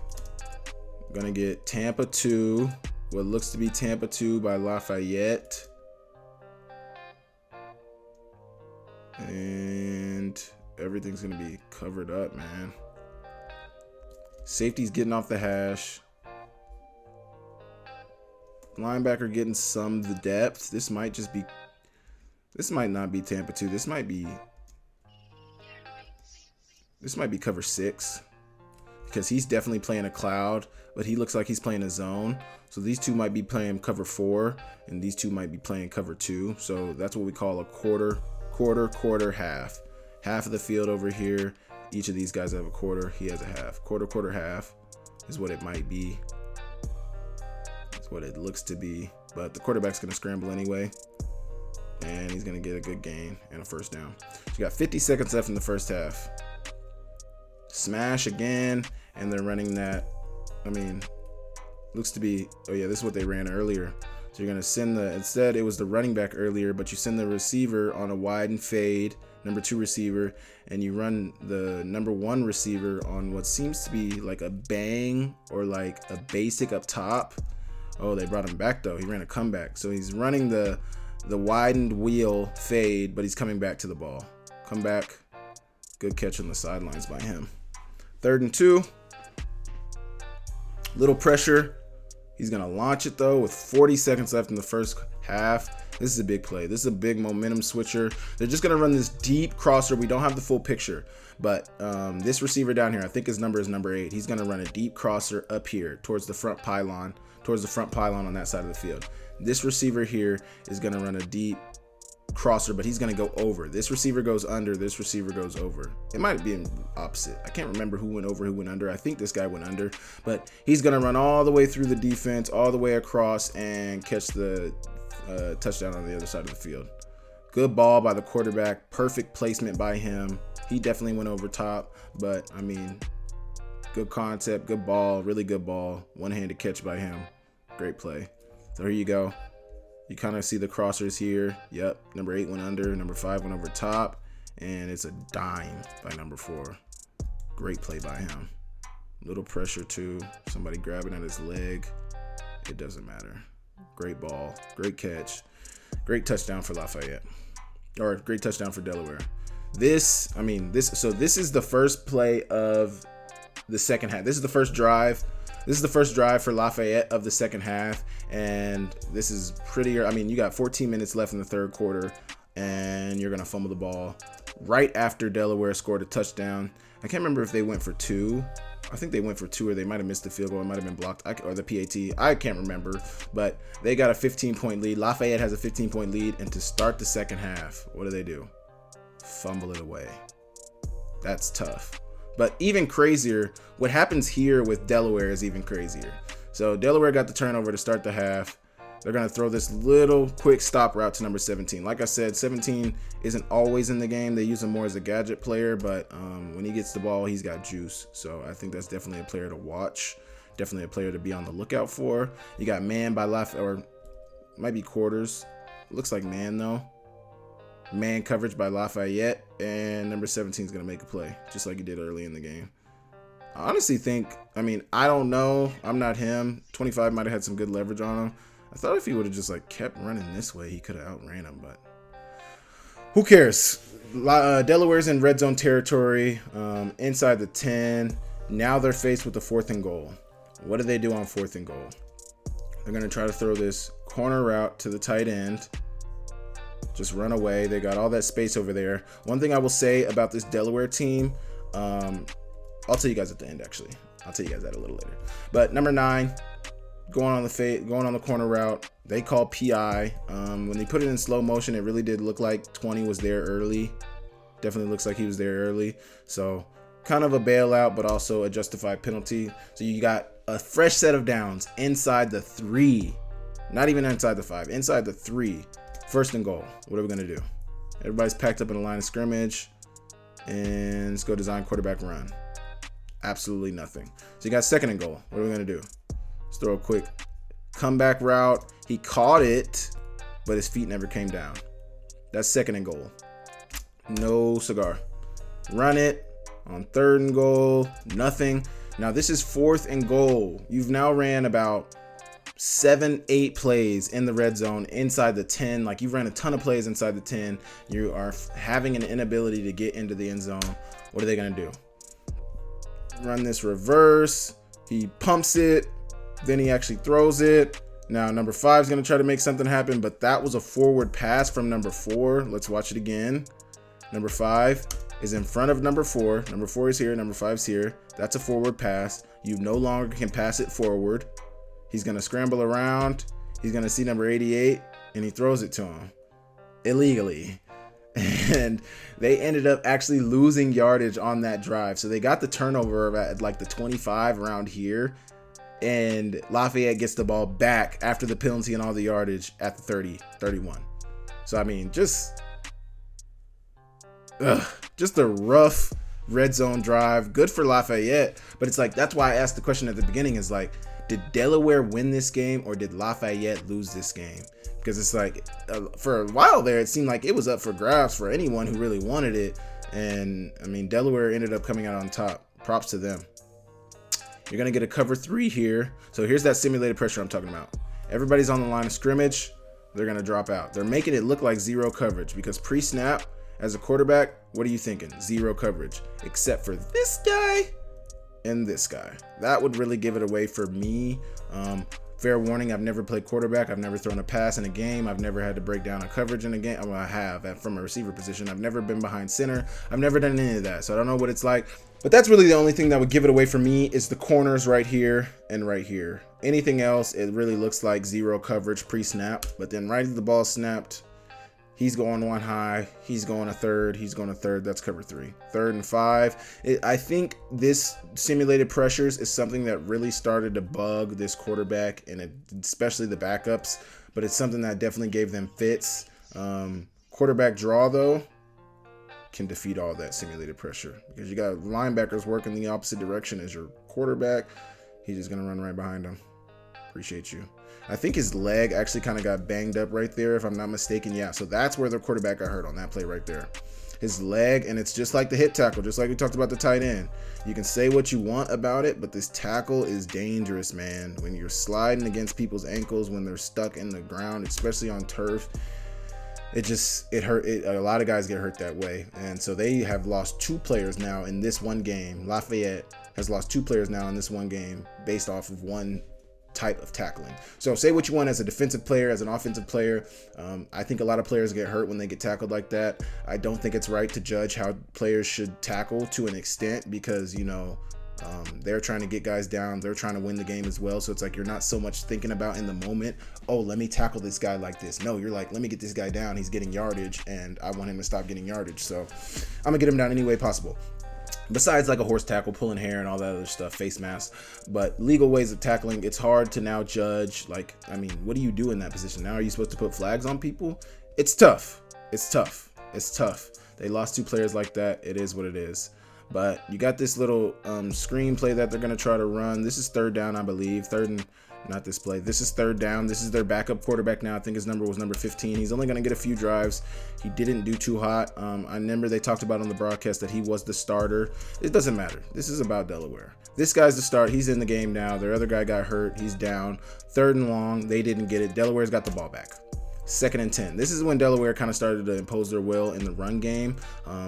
Gonna get Tampa 2. What looks to be Tampa 2 by Lafayette. And everything's gonna be covered up, man. Safety's getting off the hash. Linebacker getting some of the depth. This might not be Tampa 2. This might be cover 6, because he's definitely playing a cloud, but he looks like he's playing a zone. So these two might be playing cover 4, and these two might be playing cover 2. So that's what we call a quarter, half. Half of the field over here. Each of these guys have a quarter. He has a half. Quarter, half is what it might be. It's what it looks to be. But the quarterback's going to scramble anyway, and he's going to get a good gain and a first down. So you got 50 seconds left in the first half. Smash again, and they're running that. Looks to be, this is what they ran earlier. So you're going to send instead it was the running back earlier, but you send the receiver on a wide and fade, number 2 receiver, and you run the number 1 receiver on what seems to be like a bang or like a basic up top. Oh, they brought him back though. He ran a comeback. So he's running the widened wheel fade, but he's coming back to the ball. Come back. Good catch on the sidelines by him. 3rd and 2. Little pressure. He's going to launch it though with 40 seconds left in the first half. This is a big play. This is a big momentum switcher. They're just going to run this deep crosser. We don't have the full picture, but this receiver down here, I think his number is number 8. He's going to run a deep crosser up here towards the front pylon on that side of the field. This receiver here is going to run a deep crosser, but he's going to go over. This receiver goes under. This receiver goes over. It might be opposite. I can't remember who went over, who went under. I think this guy went under, but he's going to run all the way through the defense, all the way across, and catch the touchdown on the other side of the field. Good ball by the quarterback. Perfect placement by him. He definitely went over top, but I mean, good concept, good ball, really good ball. One-handed catch by him. Great play. So here you go. You kind of see the crossers here. Yep, number 8 went under, number 5 went over top, and it's a dime by number 4. Great play by him. Little pressure too. Somebody grabbing at his leg. It doesn't matter. Great ball, great catch, great touchdown for Lafayette, or great touchdown for Delaware. This is the first play of the second half. This is the first drive. This is the first drive for Lafayette of the second half, and this is pretty. I mean, you got 14 minutes left in the third quarter, and you're gonna fumble the ball right after Delaware scored a touchdown. I can't remember if they went for 2. I think they went for 2, or they might have missed the field goal. It might have been blocked, or the PAT. I can't remember, but they got a 15-point lead. Lafayette has a 15-point lead, and to start the second half, what do? Fumble it away. That's tough. But even crazier, what happens here with Delaware is even crazier. So Delaware got the turnover to start the half. They're going to throw this little quick stop route to number 17. Like I said, 17 isn't always in the game. They use him more as a gadget player, but when he gets the ball, he's got juice. So I think that's definitely a player to watch. Definitely a player to be on the lookout for. You got man by Lafayette, or might be quarters. Looks like man though. Man coverage by Lafayette, and number 17 is going to make a play, just like he did early in the game. I honestly think, I don't know. I'm not him. 25 might have had some good leverage on him. I thought if he would have just kept running this way, he could have outran him, but who cares? Delaware's in red zone territory, inside the 10. Now they're faced with the 4th and goal. What do they do on 4th and goal? They're going to try to throw this corner route to the tight end. Just run away. They got all that space over there. One thing I will say about this Delaware team, I'll tell you guys at the end, actually. I'll tell you guys that a little later. But number 9, going on the corner route, they call PI. When they put it in slow motion, it really did look like 20 was there early. Definitely looks like he was there early. So kind of a bailout, but also a justified penalty. So you got a fresh set of downs inside the 3, not even inside the 5, inside the 3. 1st and goal. What are we going to do? Everybody's packed up in a line of scrimmage, and let's go design quarterback run. Absolutely nothing. So you got 2nd and goal. What are we going to do? Let's throw a quick comeback route. He caught it, but his feet never came down. That's 2nd and goal. No cigar. Run it on 3rd and goal. Nothing. Now this is 4th and goal. You've now ran about 7-8 plays in the red zone inside the 10. You've ran a ton of plays inside the 10. You are having an inability to get into the end zone. What are they going to do? Run this reverse. He pumps it. Then he actually throws it. Now number 5 is going to try to make something happen, but that was a forward pass from number 4. Let's watch it again. Number 5 is in front of number 4. Number 4 is here. Number 5 is here. That's a forward pass. You no longer can pass it forward. He's going to scramble around. He's going to see number 88, and he throws it to him illegally. And they ended up actually losing yardage on that drive. So they got the turnover at the 25 around here, and Lafayette gets the ball back after the penalty and all the yardage at the 30-31. So, just a rough red zone drive. Good for Lafayette. But it's like, that's why I asked the question at the beginning is like, did Delaware win this game or did Lafayette lose this game? Because it's like, for a while there, it seemed like it was up for grabs for anyone who really wanted it. And I mean, Delaware ended up coming out on top. Props to them. You're going to get a cover 3 here. So here's that simulated pressure I'm talking about. Everybody's on the line of scrimmage. They're going to drop out. They're making it look like zero coverage because pre-snap, as a quarterback, what are you thinking? Zero coverage, except for this guy and this guy. That would really give it away for me. Fair warning, I've never played quarterback. I've never thrown a pass in a game. I've never had to break down a coverage in a game. Well, I have from a receiver position. I've never been behind center. I've never done any of that. So I don't know what it's like. But that's really the only thing that would give it away for me is the corners right here and right here. Anything else, it really looks like zero coverage pre-snap. But then right as the ball snapped, he's going one high, he's going a third, he's going a third. That's cover 3. 3rd and 5. I think this simulated pressures is something that really started to bug this quarterback and especially the backups. But it's something that definitely gave them fits. Quarterback draw, though, can defeat all that simulated pressure because you got linebackers working the opposite direction as your quarterback. He's just going to run right behind him. Appreciate you. I think his leg actually kind of got banged up right there, if I'm not mistaken. Yeah, so that's where the quarterback got hurt on that play right there. His leg, and it's just like the hit tackle, just like we talked about the tight end. You can say what you want about it, but this tackle is dangerous, man. When you're sliding against people's ankles, when they're stuck in the ground, especially on turf, it hurt. A lot of guys get hurt that way. And so they have lost 2 players now in this one game. Lafayette has lost 2 players now in this one game based off of one type of tackling. So say what you want as a defensive player, as an offensive player. I think a lot of players get hurt when they get tackled like that. I don't think it's right to judge how players should tackle to an extent because, you know, they're trying to get guys down. They're trying to win the game as well. So it's like you're not so much thinking about in the moment, oh, let me tackle this guy like this. No, you're like, let me get this guy down. He's getting yardage and I want him to stop getting yardage. So I'm going to get him down any way possible. Besides like a horse tackle, pulling hair and all that other stuff, face mask. But legal ways of tackling, it's hard to now judge. Like, I mean, what do you do in that position? Now are you supposed to put flags on people? It's tough. It's tough. It's tough. They lost 2 players like that. It is what it is. But you got this little screen play that they're going to try to run. This is 3rd down, I believe. Not this play. This is 3rd down. This is their backup quarterback now. I think his number was number 15. He's only going to get a few drives. He didn't do too hot. I remember they talked about on the broadcast that he was the starter. It doesn't matter. This is about Delaware. This guy's the start. He's in the game now. Their other guy got hurt. He's down. 3rd and long. They didn't get it. Delaware's got the ball back. 2nd and 10. This is when Delaware kind of started to impose their will in the run game.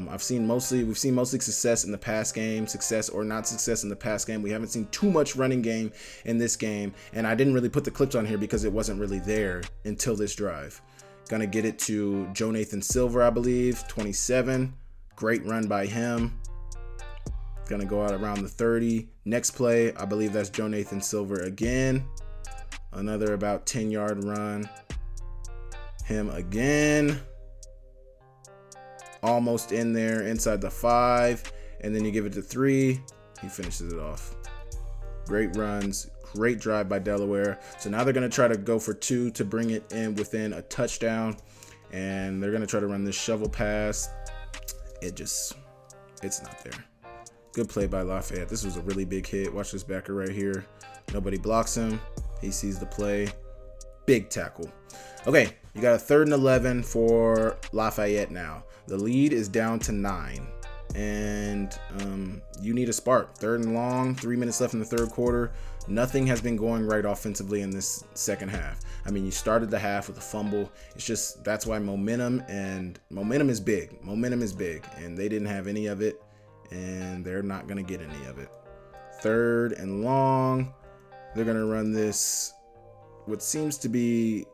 We've seen mostly success in the pass game, success or not success in the pass game. We haven't seen too much running game in this game, and I didn't really put the clips on here because it wasn't really there until this drive. Gonna get it to Joe Nathan Silver, I believe, 27. Great run by him. Gonna go out around the 30. Next play, I believe that's Joe Nathan Silver again. Another about 10-yard run. Him again, almost in there inside the 5, and then you give it to 3. He finishes it off. Great runs, great drive by Delaware. So now they're going to try to go for 2 to bring it in within a touchdown, and they're going to try to run this shovel pass. It's not there. Good play by Lafayette. This was a really big hit. Watch this backer right here. Nobody blocks him. He sees the play. Big tackle. Okay, you got a 3rd and 11 for Lafayette now. The lead is down to 9, and you need a spark. 3rd and long, 3 minutes left in the 3rd quarter. Nothing has been going right offensively in this second half. I mean, you started the half with a fumble. It's just, that's why momentum is big. Momentum is big, and they didn't have any of it, and they're not going to get any of it. 3rd and long. They're going to run this, what seems to be,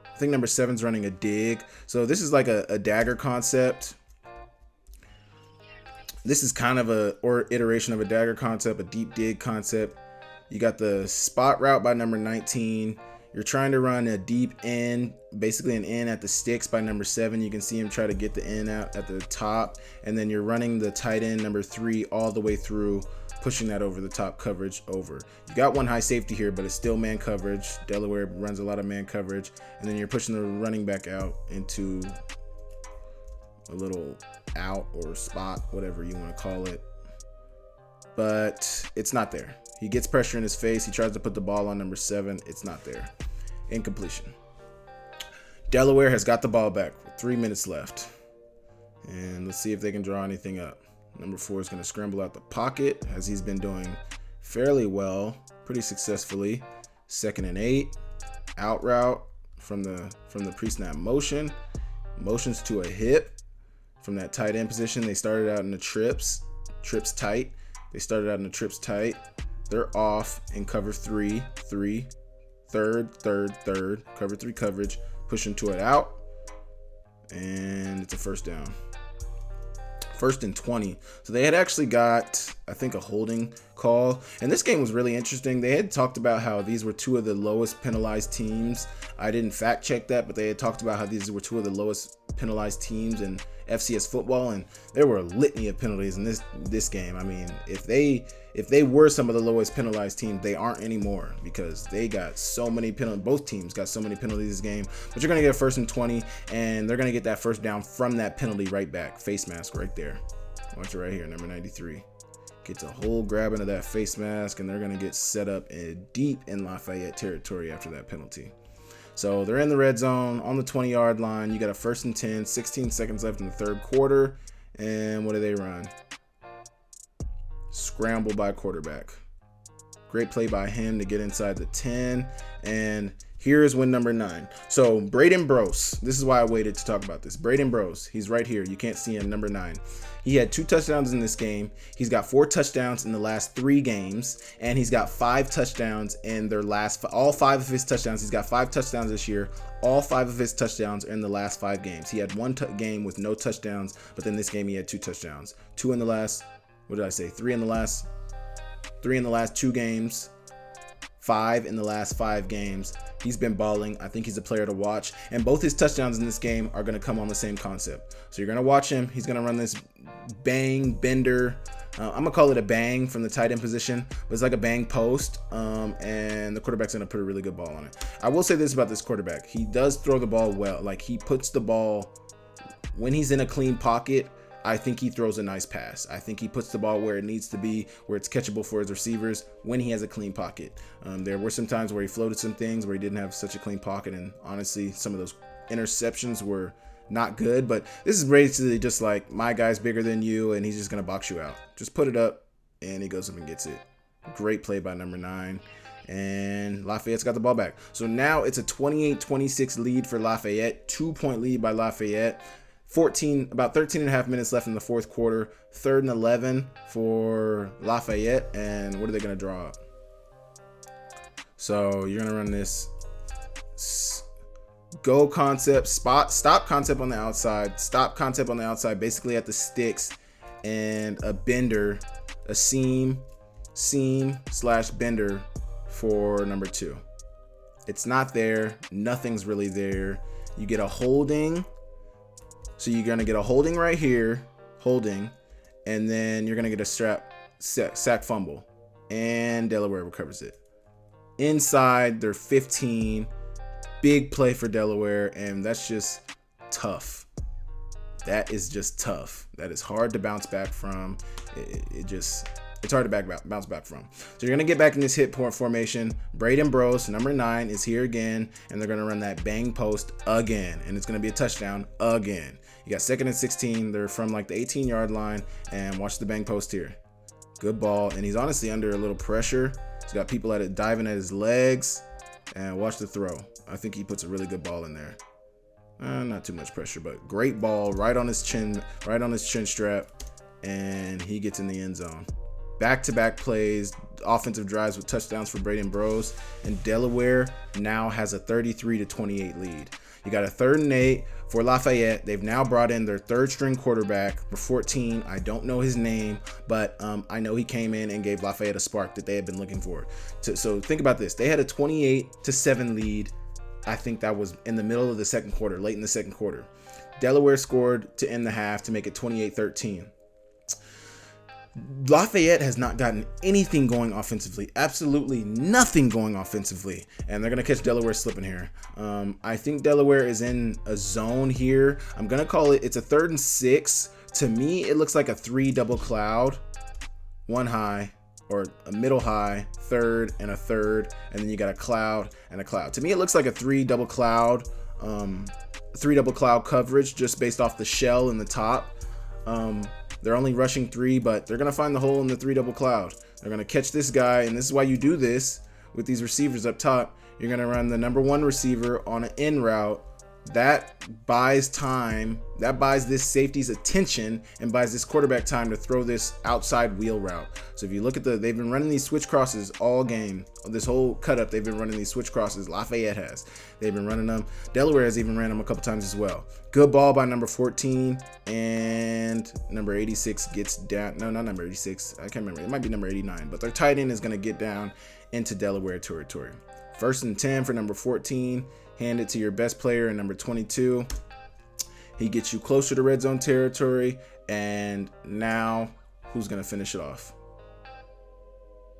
I think number 7's running a dig. So this is like a dagger concept. This is kind of or iteration of a dagger concept, a deep dig concept. You got the spot route by number 19. You're trying to run a deep end, basically an in at the sticks by number 7. You can see him try to get the in out at the top. And then you're running the tight end number 3 all the way through, pushing that over the top coverage over. You got one high safety here, but it's still man coverage. Delaware runs a lot of man coverage. And then you're pushing the running back out into a little out or spot, whatever you want to call it. But it's not there. He gets pressure in his face. He tries to put the ball on number 7. It's not there. Incompletion. Delaware has got the ball back with 3 minutes left. And let's see if they can draw anything up. Number 4 is going to scramble out the pocket, as he's been doing fairly well, pretty successfully. 2nd and 8. Out route from the pre-snap motion. Motions to a hip from that tight end position. They started out in the trips tight. They started out in the trips tight. They're off in cover 3, third, cover 3 coverage, pushing to it out, and it's a first down. 1st and 20. So they had actually got, I think, a holding call. And this game was really interesting. They had talked about how these were 2 of the lowest penalized teams. I didn't fact check that, but they had talked about how these were 2 of the lowest penalized teams in FCS football, and there were a litany of penalties in this game. I mean, if they were some of the lowest penalized teams, they aren't anymore, because they got so many penalties. Both teams got so many penalties this game. But you're gonna get a 1st and 20, and they're gonna get that first down from that penalty right back. Face mask right there. Watch it right here, number 93. Gets a whole grab into that face mask, and they're gonna get set up deep in Lafayette territory after that penalty. So they're in the red zone on the 20-yard line. You got a 1st and 10, 16 seconds left in the 3rd quarter. And what do they run? Scramble by quarterback. Great play by him to get inside the 10. And here's win number 9. So Braden Brose, this is why I waited to talk about this. Braden Brose, he's right here. You can't see him, number 9. He had 2 touchdowns in this game. He's got 4 touchdowns in the last 3 games, and he's got 5 touchdowns in their last, all 5 of his touchdowns. He's got 5 touchdowns this year. All 5 of his touchdowns are in the last 5 games. He had 1 game with no touchdowns, but then this game he had 2 touchdowns. 2 in the last, 3 in the last 2 games. 5 in the last 5 games. He's been balling. I think he's a player to watch. And both his touchdowns in this game are going to come on the same concept. So you're going to watch him. He's going to run this bang bender. I'm going to call it a bang from the tight end position, but it's like a bang post. And the quarterback's going to put a really good ball on it. I will say this about this quarterback. He does throw the ball well. Like, he puts the ball, when he's in a clean pocket, I think he throws a nice pass. I think he puts the ball where it needs to be, where it's catchable for his receivers when he has a clean pocket. There were some times where he floated some things where he didn't have such a clean pocket, and honestly, some of those interceptions were not good. But this is basically just like, my guy's bigger than you, and he's just going to box you out. Just put it up, and he goes up and gets it. Great play by number 9. And Lafayette's got the ball back. So now it's a 28-26 lead for Lafayette, 2-point lead by Lafayette. About 13 and a half minutes left in the 4th quarter. 3rd and 11 for Lafayette. And what are they going to draw up? So you're going to run this go concept, stop concept on the outside, stop concept on the outside, basically at the sticks, and a bender, a seam / bender for number 2. It's not there. Nothing's really there. You get a holding. So you're going to get a holding right here, and then you're going to get a sack fumble, and Delaware recovers it. Inside their 15, big play for Delaware, and that's just tough. That is just tough. That is hard to bounce back from. It's hard to bounce back from. So you're going to get back in this hit formation. Braden Brose, number 9, is here again, and they're going to run that bang post again, and it's going to be a touchdown again. You got 2nd and 16. They're from like the 18-yard line, and watch the bang post here. Good ball, and he's honestly under a little pressure. He's got people at it diving at his legs, and watch the throw. I think he puts a really good ball in there. Not too much pressure, but great ball right on his chin strap, and he gets in the end zone. Back-to-back plays, offensive drives with touchdowns for Braden Brose, and Delaware now has a 33-28 lead. You got a 3rd and 8 for Lafayette. They've now brought in their 3rd-string quarterback for 14. I don't know his name, but I know he came in and gave Lafayette a spark that they had been looking for. So think about this. They had a 28-7 lead. I think that was in the middle of the 2nd quarter, late in the 2nd quarter. Delaware scored to end the half to make it 28-13. Lafayette has not gotten anything going offensively, absolutely nothing going offensively, and they're gonna catch Delaware slipping here. I think Delaware is in a zone here. I'm gonna call it, it's a 3rd and 6. To me, it looks like a 3 double cloud, 1 high, or a middle high, 3rd and a 3rd, and then you got a cloud and a cloud. To me, it looks like a 3 double cloud, 3 double cloud coverage just based off the shell in the top. They're only rushing 3, but they're going to find the hole in the 3 double cloud. They're going to catch this guy, and this is why you do this with these receivers up top. You're going to run the number 1 receiver on an in route. That buys time. That buys this safety's attention and buys this quarterback time to throw this outside wheel route. So if you look at they've been running these switch crosses all game. This whole cut up, they've been running these switch crosses. Lafayette has. They've been running them. Delaware has even ran them a couple times as well. Good ball by number 14, and number 86 gets down. No, not number 86. I can't remember. It might be number 89, but their tight end is going to get down into Delaware territory. 1st and 10 for number 14. Hand it to your best player in number 22. He gets you closer to red zone territory. And now, who's going to finish it off?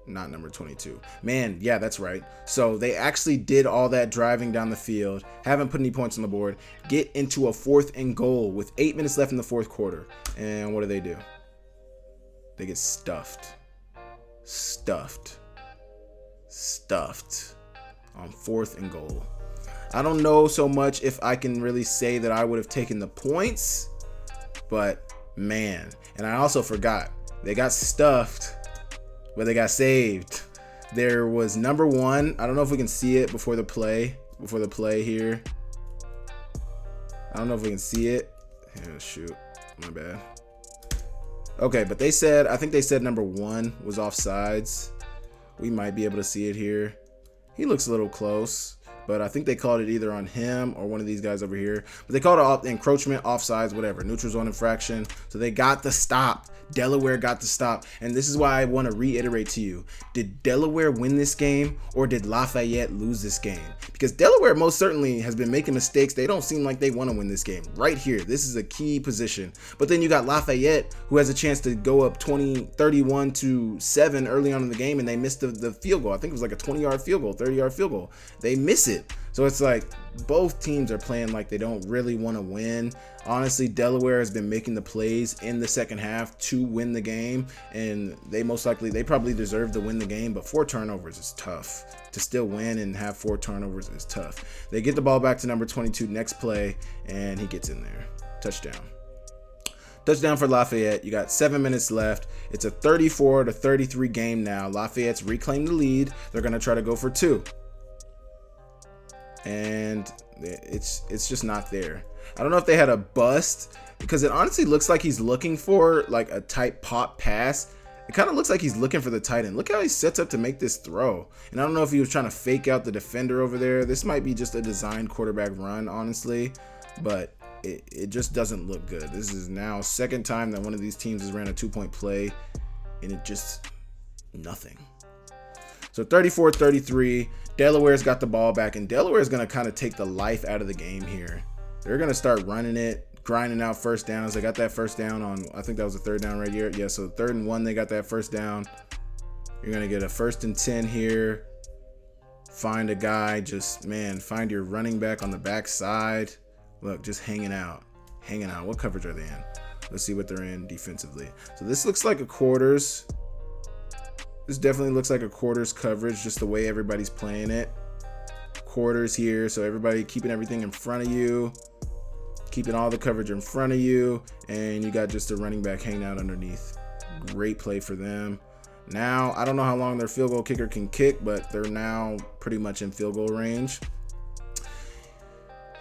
Not number 22. Man, yeah, that's right. So they actually did all that driving down the field, haven't put any points on the board, get into a 4th and goal with 8 minutes left in the 4th quarter. And what do? They get stuffed on 4th and goal. I don't know so much if I can really say that I would have taken the points, but man, and I also forgot, they got stuffed, but they got saved. There was number 1. I don't know if we can see it before the play here. I don't know if we can see it. Yeah, shoot, my bad. Okay, but I think they said number 1 was offsides. We might be able to see it here. He looks a little close, but I think they called it either on him or one of these guys over here. But they called it encroachment, offsides, whatever, neutral zone infraction. So they got the stop. Delaware got the stop. And this is why I want to reiterate to you. Did Delaware win this game, or did Lafayette lose this game? Because Delaware most certainly has been making mistakes. They don't seem like they want to win this game. Right here, this is a key position. But then you got Lafayette, who has a chance to go up 31-7 early on in the game, and they missed the field goal. I think it was like a 20-yard field goal, 30-yard field goal. They miss it. So it's like both teams are playing like they don't really want to win. Honestly, Delaware has been making the plays in the second half to win the game, and they probably deserve to win the game, but 4 turnovers is tough. To still win and have 4 turnovers is tough. They get the ball back to number 22 next play, and he gets in there. Touchdown. Touchdown for Lafayette. You got 7 minutes left. It's a 34-33 game now. Lafayette's reclaimed the lead. They're going to try to go for 2. And it's just not there. I don't know if they had a bust, because it honestly looks like he's looking for like a tight pop pass. It kind of looks like he's looking for the tight end. Look how he sets up to make this throw. And I don't know if he was trying to fake out the defender over there. This might be just a designed quarterback run, honestly, but it just doesn't look good. This is now 2nd time that one of these teams has ran a 2-point play, and it just nothing. So 34-33, Delaware's got the ball back, and Delaware's going to kind of take the life out of the game here. They're going to start running it, grinding out first downs. They got that first down on, I think that was a 3rd down right here. Yeah, so 3rd and 1, they got that first down. You're going to get a 1st and 10 here. Find a guy, find your running back on the backside. Look, just hanging out. What coverage are they in? Let's see what they're in defensively. So this looks like a quarters. This definitely looks like a quarters coverage, just the way everybody's playing it. Quarters here, so everybody keeping everything in front of you, keeping all the coverage in front of you, and you got just a running back hanging out underneath. Great play for them. Now, I don't know how long their field goal kicker can kick, but they're now pretty much in field goal range.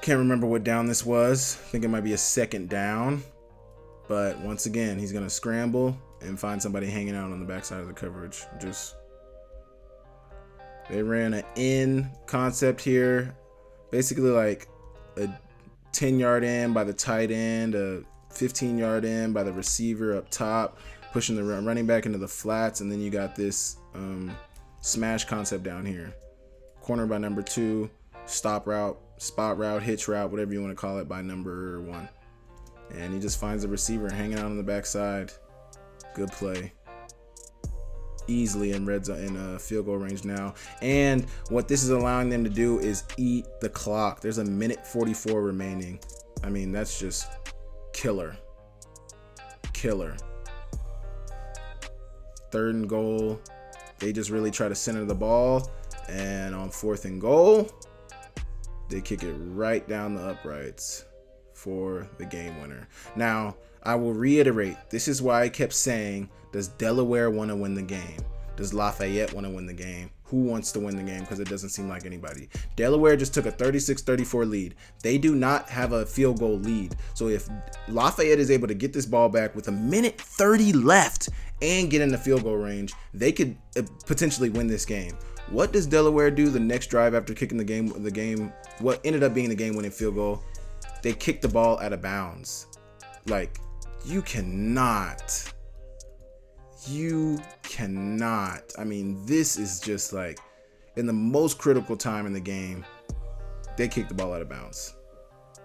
Can't remember what down this was. I think it might be a 2nd down. But once again, he's going to scramble and find somebody hanging out on the backside of the coverage. They ran an in concept here. Basically like a 10-yard in by the tight end, a 15-yard in by the receiver up top, pushing the running back into the flats, and then you got this smash concept down here. Corner by number 2, stop route, spot route, hitch route, whatever you want to call it, by number 1. And he just finds the receiver hanging out on the backside. Good play. easily in red zone in field goal range now. And what this is allowing them to do is eat the clock. There's a minute 44 remaining. I mean, that's just killer. Third and goal. They just really try to center the ball, and on fourth and goal, they kick it right down the uprights for the game winner. Now, I will reiterate, this is why I kept saying, does Delaware want to win the game? Does Lafayette want to win the game? Who wants to win the game? Because it doesn't seem like anybody. Delaware just took a 36-34 lead. They do not have a field goal lead. So if Lafayette is able to get this ball back with a minute 30 left and get in the field goal range, they could potentially win this game. What does Delaware do the next drive after kicking the game? What ended up being the game-winning field goal? They kicked the ball out of bounds. Like, you cannot. I mean, this is just like, in the most critical time in the game, they kicked the ball out of bounds.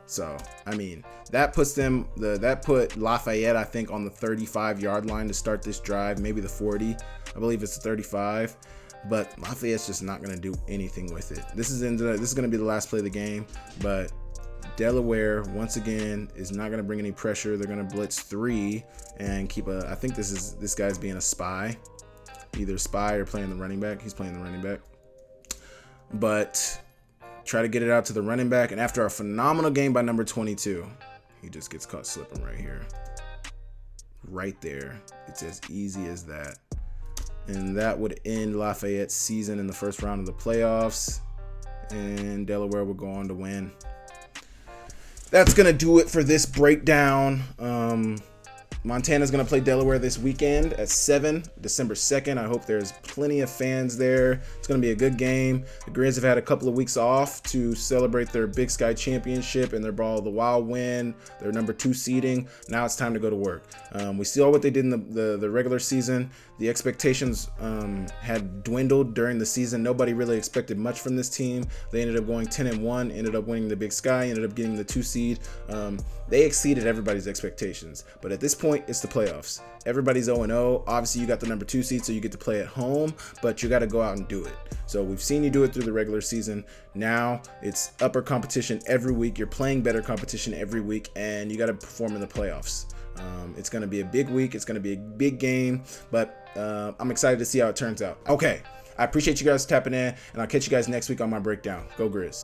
So, I mean, that put Lafayette, I think, on the 35-yard line to start this drive, maybe the 40. I believe it's the 35. But Lafayette's just not going to do anything with it. This is going to be the last play of the game, but Delaware, once again, is not going to bring any pressure. They're going to blitz 3 and keep I think this guy's being a spy. Either spy or playing the running back. He's playing the running back. But try to get it out to the running back, and after a phenomenal game by number 22, he just gets caught slipping right here. Right there. It's as easy as that. And that would end Lafayette's season in the first round of the playoffs. And Delaware would go on to win. That's going to do it for this breakdown. Montana's going to play Delaware this weekend at 7, December 2nd. I hope there's plenty of fans there. It's going to be a good game. The Grizz have had a couple of weeks off to celebrate their Big Sky Championship and their Ball of the Wild win, their number 2 seeding. Now it's time to go to work. We saw what they did in the regular season. The expectations had dwindled during the season. Nobody really expected much from this team. They ended up going 10-1, ended up winning the Big Sky, ended up getting the 2 seed. They exceeded everybody's expectations. But at this point, it's the playoffs. Everybody's 0-0. Obviously, you got the number 2 seed, so you get to play at home, but you got to go out and do it. So we've seen you do it through the regular season. Now it's upper competition every week. You're playing better competition every week, and you got to perform in the playoffs. It's going to be a big week. It's going to be a big game, but I'm excited to see how it turns out. Okay, I appreciate you guys tapping in, and I'll catch you guys next week on my breakdown. Go Grizz.